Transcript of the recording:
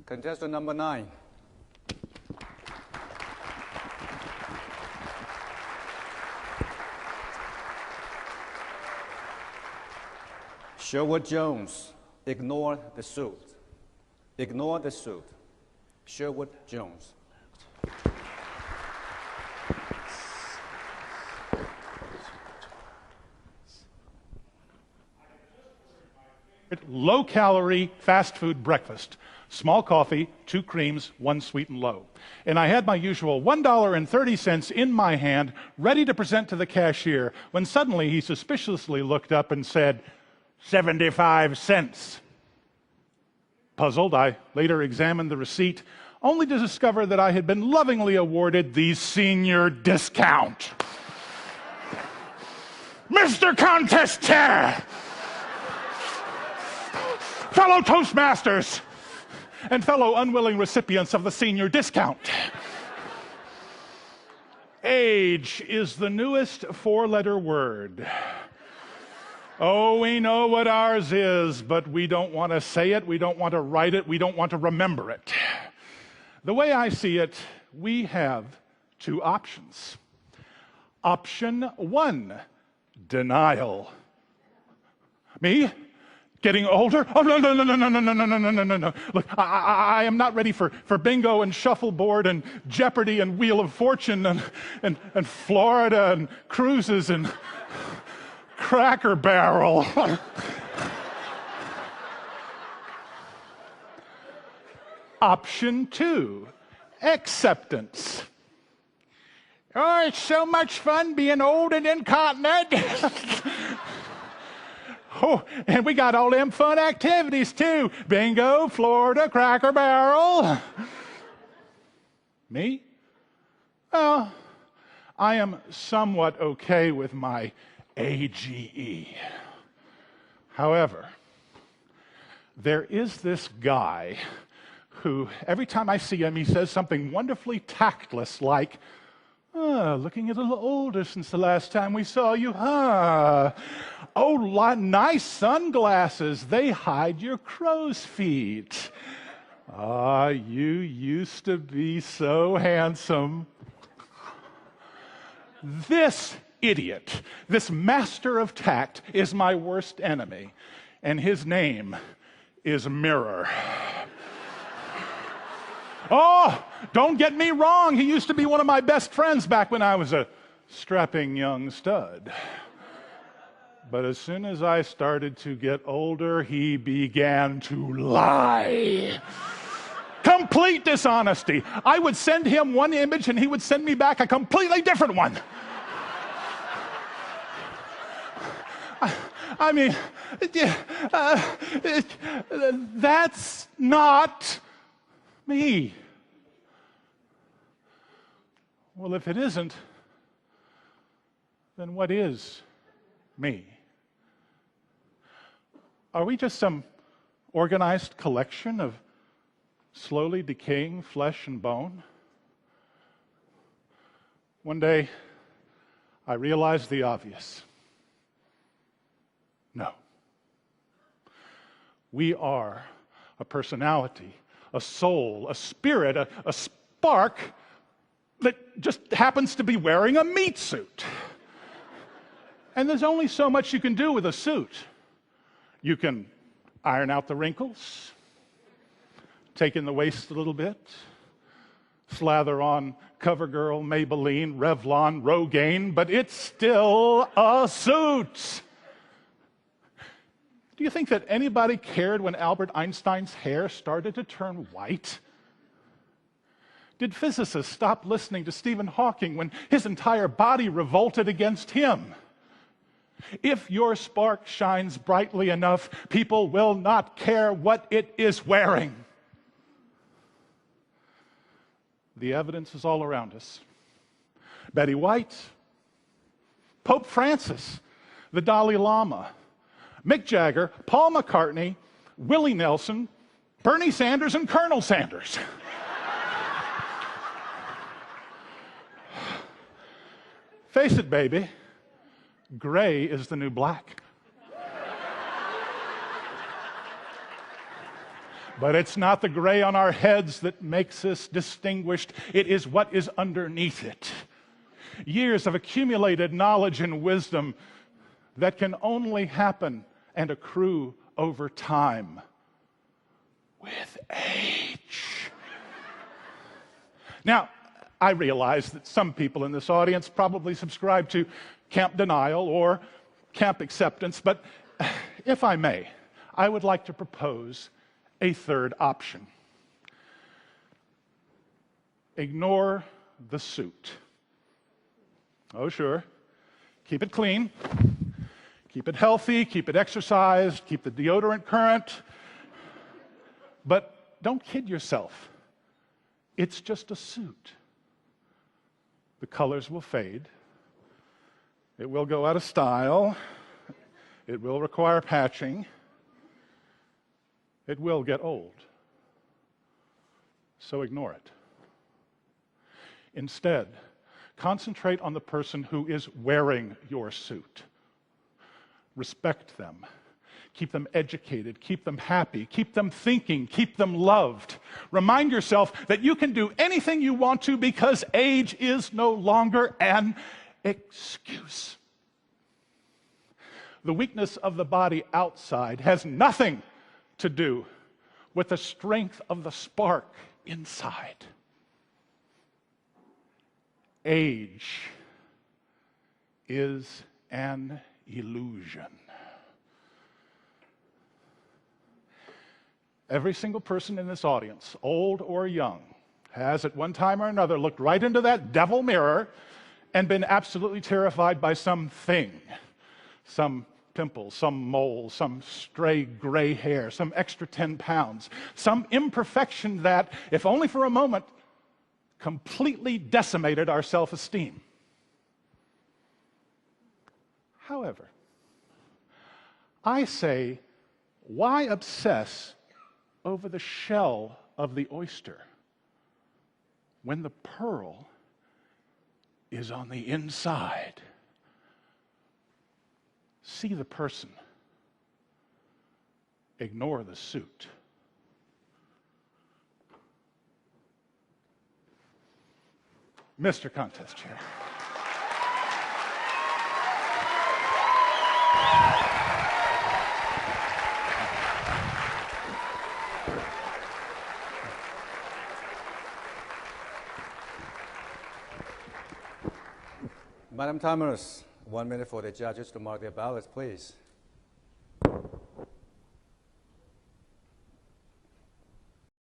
Contestant number 9. Sherwood Jones, ignore the suit. Ignore the suit. Sherwood Jones. Low-calorie fast food breakfast. Small coffee, 2 creams, 1 sweet and low. And I had my usual $1.30 in my hand, ready to present to the cashier, when suddenly he suspiciously looked up and said, 75 cents. Puzzled, I later examined the receipt, only to discover that I had been lovingly awarded the senior discount. Mr. Contest Chair! Fellow Toastmasters and fellow unwilling recipients of the senior discount. Age is the newest 4-letter word. Oh, we know what ours is, but we don't want to say it, we don't want to write it, we don't want to remember it. The way I see it, we have 2 options. Option 1, denial. Me? Getting older? Oh, no, no, no, no, no, no, no, no, no, no, no, no. Look, I am not ready for bingo and shuffleboard and Jeopardy and Wheel of Fortune and Florida and cruises and Cracker Barrel. Option 2, acceptance. Oh, it's so much fun being old and incontinent. Oh, and we got all them fun activities too. Bingo, Florida, Cracker Barrel. Me? Well, I am somewhat okay with my AGE. However, there is this guy who, every time I see him, he says something wonderfully tactless like, oh, looking a little older since the last time we saw you, huh? Oh, nice sunglasses. They hide your crow's feet. Ah, you used to be so handsome. This idiot, this master of tact, is my worst enemy, and his name is Mirror. Oh, don't get me wrong. He used to be one of my best friends back when I was a strapping young stud. But as soon as I started to get older, he began to lie. Complete dishonesty. I would send him one image and he would send me back a completely different one. I mean, that's not me. Well, if it isn't, then what is me? Are we just some organized collection of slowly decaying flesh and bone? One day, I realized the obvious. No. We are a personality, a soul, a spirit, a spark that just happens to be wearing a meat suit. And there's only so much you can do with a suit. You can iron out the wrinkles, take in the waist a little bit, slather on CoverGirl, Maybelline, Revlon, Rogaine, but it's still a suit. Do you think that anybody cared when Albert Einstein's hair started to turn white? Did physicists stop listening to Stephen Hawking when his entire body revolted against him? If your spark shines brightly enough, people will not care what it is wearing. The evidence is all around us. Betty White, Pope Francis, the Dalai Lama, Mick Jagger, Paul McCartney, Willie Nelson, Bernie Sanders, and Colonel Sanders. Face it, baby, gray is the new black. But it's not the gray on our heads that makes us distinguished. It is what is underneath it. Years of accumulated knowledge and wisdom that can only happen and accrue over time with age. Now, I realize that some people in this audience probably subscribe to camp denial or camp acceptance, but if I may, I would like to propose a third option. Ignore the suit. Oh, sure. Keep it clean. Keep it healthy. Keep it exercised. Keep the deodorant current. But don't kid yourself. It's just a suit. The colors will fade. It will go out of style. It will require patching. It will get old. So ignore it. Instead, concentrate on the person who is wearing your suit. Respect them. Keep them educated. Keep them happy. Keep them thinking. Keep them loved. Remind yourself that you can do anything you want to because age is no longer an excuse. The weakness of the body outside has nothing to do with the strength of the spark inside. Age is an illusion. Every single person in this audience, old or young, has at one time or another looked right into that devil mirror and been absolutely terrified by something, some pimple, some mole, some stray gray hair, some extra 10 pounds, some imperfection that, if only for a moment, completely decimated our self-esteem. However, I say, why obsess over the shell of the oyster when the pearl is on the inside? See the person. Ignore the suit. Mr. Contest Chair. Madam Timers, 1 minute for the judges to mark their ballots, please.